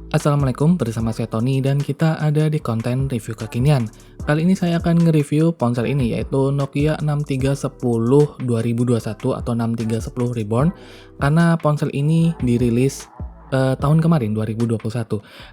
Assalamualaikum, bersama saya Tony dan kita ada di konten review kekinian. Kali ini saya akan nge-review ponsel ini yaitu Nokia 6310 2021 atau 6310 Reborn, karena ponsel ini dirilis tahun kemarin 2021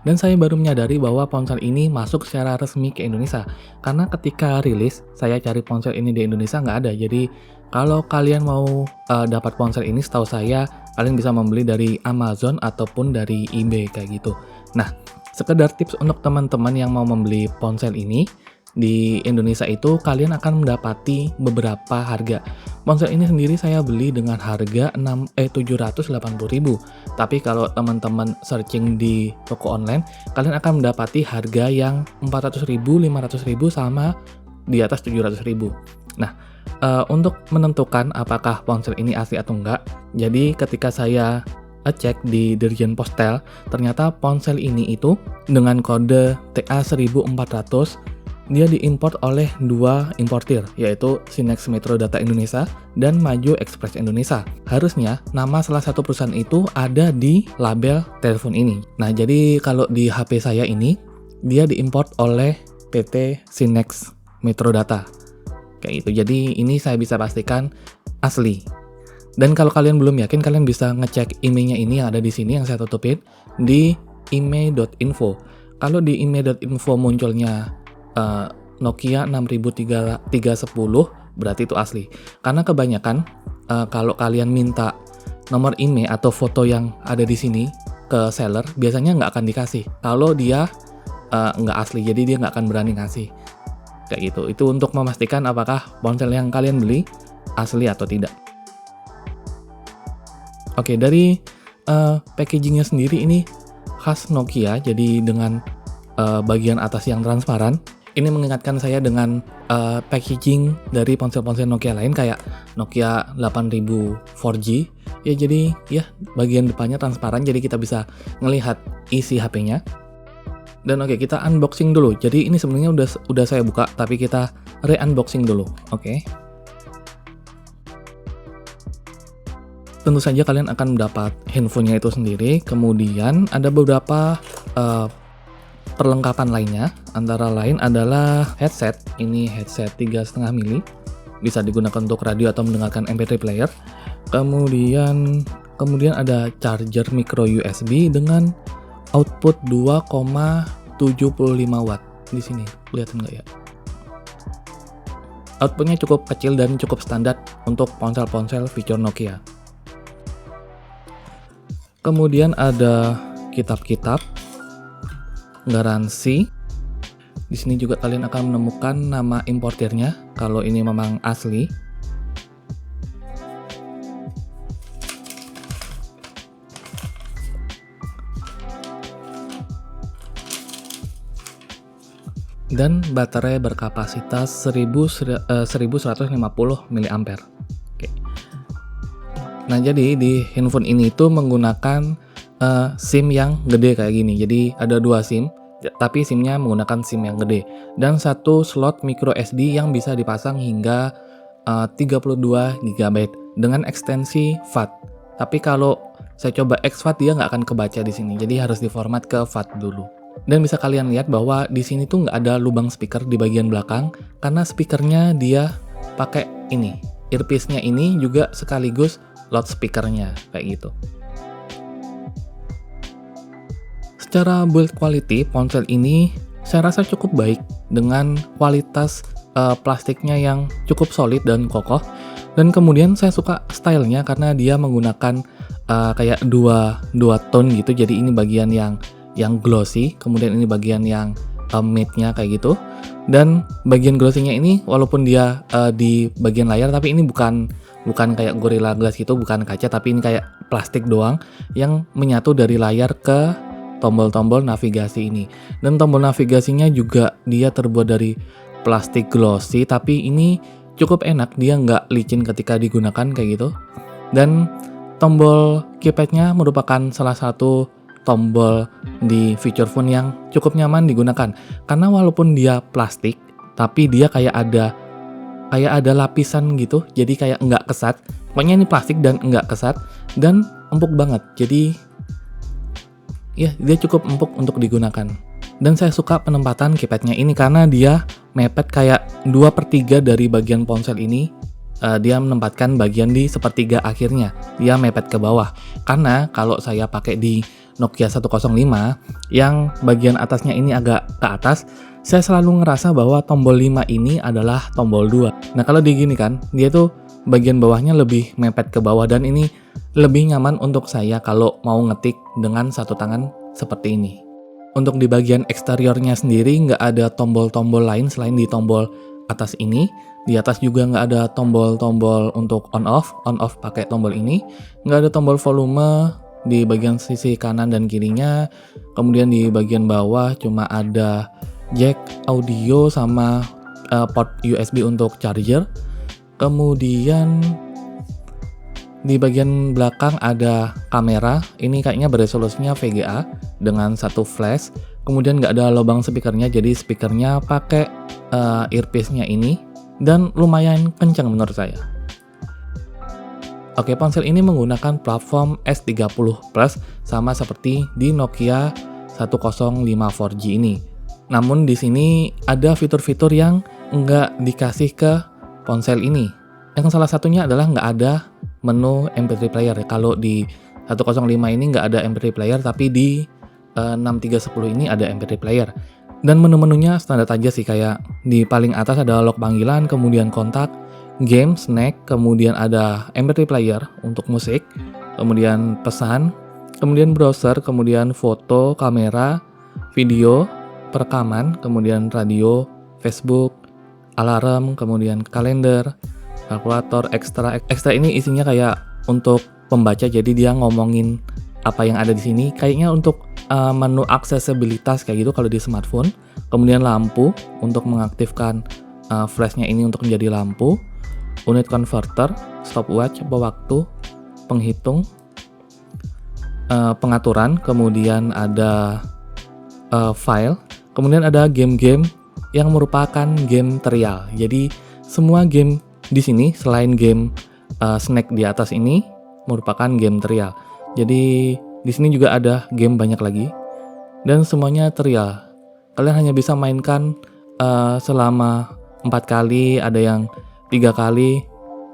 dan saya baru menyadari bahwa ponsel ini masuk secara resmi ke Indonesia, karena ketika rilis saya cari ponsel ini di Indonesia nggak ada. Jadi kalau kalian mau dapat ponsel ini, setahu saya kalian bisa membeli dari Amazon ataupun dari eBay kayak gitu. Nah, sekedar tips untuk teman-teman yang mau membeli ponsel ini di Indonesia itu, kalian akan mendapati beberapa harga. Ponsel ini sendiri saya beli dengan harga 780.000. Tapi kalau teman-teman searching di toko online, kalian akan mendapati harga yang 400.000, 500.000 sama di atas 700.000. Nah, untuk menentukan apakah ponsel ini asli atau enggak, jadi ketika saya cek di Dirjen Postel, ternyata ponsel ini itu dengan kode TA1400 dia diimpor oleh dua importir, yaitu Sinex Metro Data Indonesia dan Maju Express Indonesia. Harusnya nama salah satu perusahaan itu ada di label telepon ini. Nah, jadi kalau di HP saya ini dia diimpor oleh PT Sinex Metro Data kayak gitu. Jadi ini saya bisa pastikan asli. Dan kalau kalian belum yakin, kalian bisa ngecek emailnya ini yang ada di sini yang saya tutupin di email.info. Kalau di email.info munculnya Nokia 6310, berarti itu asli. Karena kebanyakan kalau kalian minta nomor email atau foto yang ada di sini ke seller, biasanya nggak akan dikasih. Kalau dia nggak asli, jadi dia nggak akan berani ngasih. Kayak gitu. Itu untuk memastikan apakah ponsel yang kalian beli asli atau tidak. Oke, dari packagingnya sendiri ini khas Nokia, jadi dengan bagian atas yang transparan. Ini mengingatkan saya dengan packaging dari ponsel-ponsel Nokia lain kayak Nokia 8000 4G. Ya, jadi ya bagian depannya transparan, jadi kita bisa ngelihat isi HP-nya. Dan oke, kita unboxing dulu. Jadi ini sebenarnya udah saya buka, tapi kita re-unboxing dulu. Oke. Tentu saja kalian akan mendapat handphonenya itu sendiri, kemudian ada beberapa perlengkapan lainnya, antara lain adalah headset. Ini headset 3,5 mili, bisa digunakan untuk radio atau mendengarkan MP3 player. Kemudian ada charger micro USB dengan output 2,75 watt. Di sini, kelihatan nggak ya? Outputnya cukup kecil dan cukup standar untuk ponsel-ponsel fitur Nokia. Kemudian ada kitab-kitab garansi. Di sini juga kalian akan menemukan nama importirnya kalau ini memang asli. Dan baterai berkapasitas 1150 mAh. Oke. Nah, jadi di handphone ini tuh menggunakan SIM yang gede kayak gini. Jadi ada dua SIM, tapi SIM-nya menggunakan SIM yang gede. Dan satu slot micro SD yang bisa dipasang hingga 32 GB dengan ekstensi FAT. Tapi kalau saya coba exFAT dia nggak akan kebaca di sini. Jadi harus diformat ke FAT dulu. Dan bisa kalian lihat bahwa di sini tuh nggak ada lubang speaker di bagian belakang, karena speakernya dia pakai ini. Earpiece-nya ini juga sekaligus loudspeaker-nya kayak gitu. Secara build quality, ponsel ini saya rasa cukup baik dengan kualitas plastiknya yang cukup solid dan kokoh. Dan kemudian saya suka stylenya karena dia menggunakan kayak dua tone gitu. Jadi ini bagian yang glossy, kemudian ini bagian yang matte-nya kayak gitu. Dan bagian glossy-nya ini walaupun dia di bagian layar, tapi ini bukan kayak Gorilla Glass gitu, bukan kaca, tapi ini kayak plastik doang yang menyatu dari layar ke tombol-tombol navigasi ini. Dan tombol navigasinya juga dia terbuat dari plastik glossy, tapi ini cukup enak, dia nggak licin ketika digunakan kayak gitu. Dan tombol keypad-nya merupakan salah satu tombol di feature phone yang cukup nyaman digunakan, karena walaupun dia plastik, tapi dia kayak ada lapisan gitu, jadi kayak nggak kesat. Pokoknya ini plastik dan nggak kesat dan empuk banget. Jadi ya dia cukup empuk untuk digunakan. Dan saya suka penempatan keypadnya ini karena dia mepet kayak 2/3 dari bagian ponsel ini. Dia menempatkan bagian di sepertiga akhirnya, dia mepet ke bawah. Karena kalau saya pakai di Nokia 105 yang bagian atasnya ini agak ke atas, saya selalu ngerasa bahwa tombol 5 ini adalah tombol 2. Nah kalau digini kan, dia tuh bagian bawahnya lebih mepet ke bawah dan ini lebih nyaman untuk saya kalau mau ngetik dengan satu tangan seperti ini. Untuk di bagian eksteriornya sendiri nggak ada tombol-tombol lain selain di tombol atas ini. Di atas juga nggak ada tombol-tombol untuk on-off pakai tombol ini. Nggak ada tombol volume di bagian sisi kanan dan kirinya. Kemudian di bagian bawah cuma ada jack audio sama port USB untuk charger. Kemudian di bagian belakang ada kamera. Ini kayaknya beresolusinya VGA dengan satu flash. Kemudian nggak ada lubang speakernya, jadi speakernya pakai earpiece-nya ini. Dan lumayan kencang menurut saya. Oke, ponsel ini menggunakan platform S30 Plus sama seperti di Nokia 105 4G ini. Namun di sini ada fitur-fitur yang nggak dikasih ke ponsel ini. Yang salah satunya adalah nggak ada menu MP3 player. Kalau di 105 ini nggak ada MP3 player, tapi di 6310 ini ada MP3 player. Dan menu-menunya standar aja sih, kayak di paling atas ada log panggilan, kemudian kontak, game, snack, kemudian ada MP3 player untuk musik, kemudian pesan, kemudian browser, kemudian foto, kamera, video, perekaman, kemudian radio, Facebook, alarm, kemudian kalender, kalkulator, ekstra. Ekstra ini isinya kayak untuk pembaca, jadi dia ngomongin apa yang ada di sini, kayaknya untuk menu aksesibilitas kayak gitu kalau di smartphone. Kemudian lampu untuk mengaktifkan flashnya ini untuk menjadi lampu, unit converter, stopwatch, pewaktu, penghitung, pengaturan, kemudian ada file, kemudian ada game-game yang merupakan game trial. Jadi semua game di sini selain game snack di atas ini merupakan game trial. Jadi di sini juga ada game banyak lagi dan semuanya trial. Kalian hanya bisa mainkan selama 4 kali, ada yang 3 kali.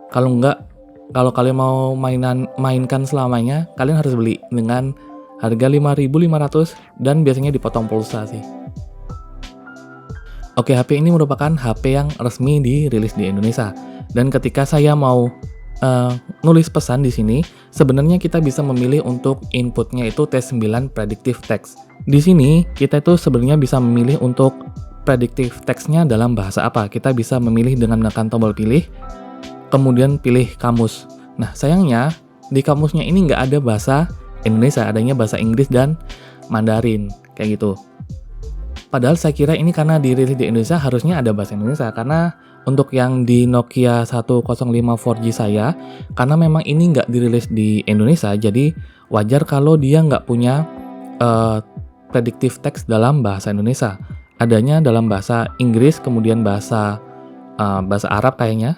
Kalau kalian mau mainkan selamanya, kalian harus beli dengan harga 5.500 dan biasanya dipotong pulsa sih. Oke, HP ini merupakan HP yang resmi dirilis di Indonesia. Dan ketika saya mau nulis pesan di sini, sebenarnya kita bisa memilih untuk inputnya itu T9 predictive text. Di sini kita itu sebenarnya bisa memilih untuk predictive text-nya dalam bahasa apa. Kita bisa memilih dengan menekan tombol pilih, kemudian pilih kamus. Nah, sayangnya di kamusnya ini nggak ada bahasa Indonesia, adanya bahasa Inggris dan Mandarin, kayak gitu. Padahal saya kira ini karena dirilis di Indonesia harusnya ada bahasa Indonesia, karena untuk yang di Nokia 105 4G saya, karena memang ini nggak dirilis di Indonesia, jadi wajar kalau dia nggak punya predictive text dalam bahasa Indonesia. Adanya dalam bahasa Inggris, kemudian bahasa Arab kayaknya,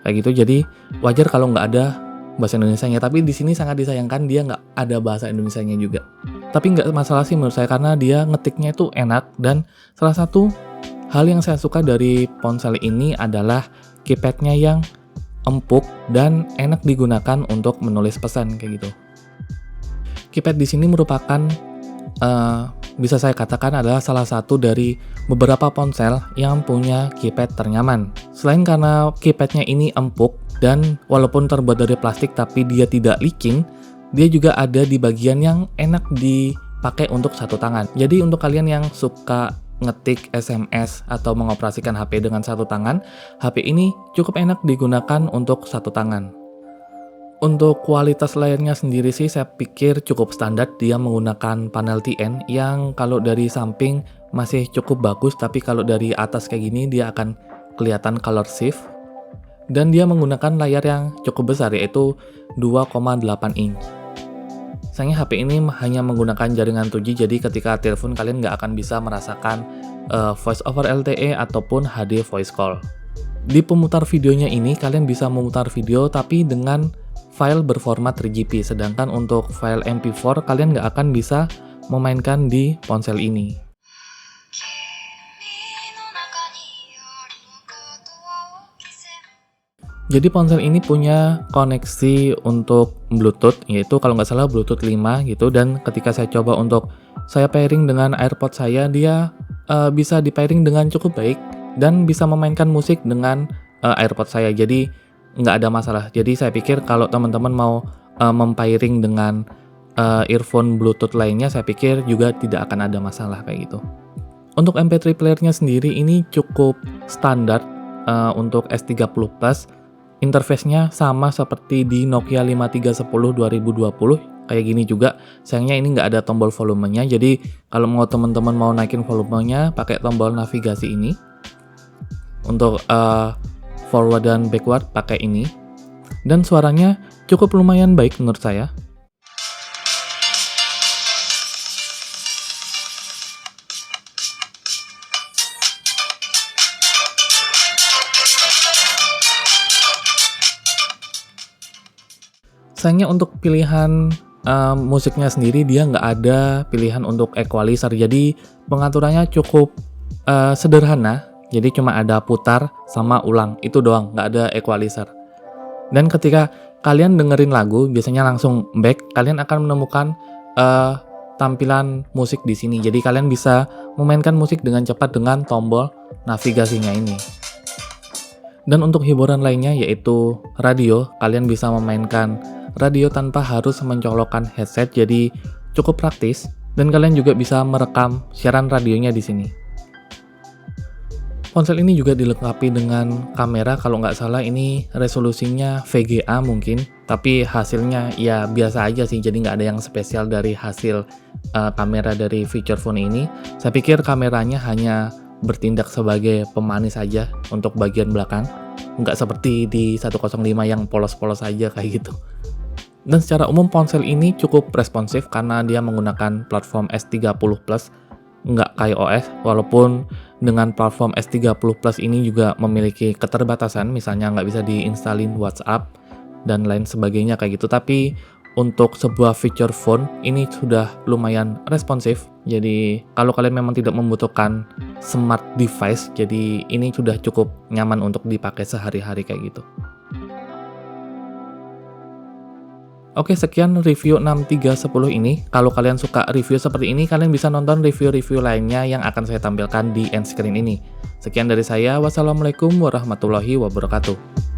kayak gitu. Jadi wajar kalau nggak ada bahasa Indonesianya. Tapi di sini sangat disayangkan dia nggak ada bahasa Indonesianya juga. Tapi nggak masalah sih menurut saya, karena dia ngetiknya itu enak. Dan salah satu hal yang saya suka dari ponsel ini adalah keypadnya yang empuk dan enak digunakan untuk menulis pesan kayak gitu. Keypad di sini merupakan bisa saya katakan adalah salah satu dari beberapa ponsel yang punya keypad ternyaman. Selain karena keypadnya ini empuk dan walaupun terbuat dari plastik tapi dia tidak leaking, dia juga ada di bagian yang enak dipakai untuk satu tangan. Jadi untuk kalian yang suka ngetik SMS atau mengoperasikan HP dengan satu tangan, HP ini cukup enak digunakan untuk satu tangan. Untuk kualitas layarnya sendiri sih saya pikir cukup standar. Dia menggunakan panel TN yang kalau dari samping masih cukup bagus, tapi kalau dari atas kayak gini dia akan kelihatan color shift. Dan dia menggunakan layar yang cukup besar, yaitu 2,8 inch. Sayangnya HP ini hanya menggunakan jaringan 2G, jadi ketika telepon kalian nggak akan bisa merasakan voice over LTE ataupun HD voice call. Di pemutar videonya ini kalian bisa memutar video tapi dengan file berformat 3GP, sedangkan untuk file MP4 kalian nggak akan bisa memainkan di ponsel ini. Jadi ponsel ini punya koneksi untuk Bluetooth, yaitu kalau nggak salah Bluetooth 5 gitu, dan ketika saya coba untuk saya pairing dengan AirPods saya, dia bisa di pairing dengan cukup baik dan bisa memainkan musik dengan AirPods saya, jadi nggak ada masalah. Jadi saya pikir kalau teman-teman mau mempairing dengan earphone Bluetooth lainnya, saya pikir juga tidak akan ada masalah kayak gitu. Untuk MP3 playernya sendiri ini cukup standar untuk S30 Plus. Interface-nya sama seperti di Nokia 5310 2020, kayak gini juga. Sayangnya ini nggak ada tombol volumenya, jadi kalau mau teman-teman mau naikin volumenya pakai tombol navigasi ini. Untuk forward dan backward pakai ini. Dan suaranya cukup lumayan baik menurut saya. Sayangnya untuk pilihan musiknya sendiri dia nggak ada pilihan untuk equalizer, jadi pengaturannya cukup sederhana, jadi cuma ada putar sama ulang, itu doang, nggak ada equalizer. Dan ketika kalian dengerin lagu, biasanya langsung back, kalian akan menemukan tampilan musik di sini, jadi kalian bisa memainkan musik dengan cepat dengan tombol navigasinya ini. Dan untuk hiburan lainnya yaitu radio, kalian bisa memainkan radio tanpa harus mencolokkan headset, jadi cukup praktis, dan kalian juga bisa merekam siaran radionya di sini. Ponsel ini juga dilengkapi dengan kamera, kalau nggak salah ini resolusinya VGA mungkin, tapi hasilnya ya biasa aja sih, jadi nggak ada yang spesial dari hasil kamera dari feature phone ini. Saya pikir kameranya hanya bertindak sebagai pemanis saja untuk bagian belakang, nggak seperti di 105 yang polos-polos aja kayak gitu. Dan secara umum ponsel ini cukup responsif karena dia menggunakan platform S30 Plus, nggak KaiOS, walaupun dengan platform S30 Plus ini juga memiliki keterbatasan, misalnya nggak bisa diinstalin WhatsApp dan lain sebagainya kayak gitu, tapi untuk sebuah feature phone ini sudah lumayan responsif. Jadi kalau kalian memang tidak membutuhkan smart device, jadi ini sudah cukup nyaman untuk dipakai sehari-hari kayak gitu. Oke, sekian review 6310 ini. Kalau kalian suka review seperti ini, kalian bisa nonton review-review lainnya yang akan saya tampilkan di end screen ini. Sekian dari saya, wassalamualaikum warahmatullahi wabarakatuh.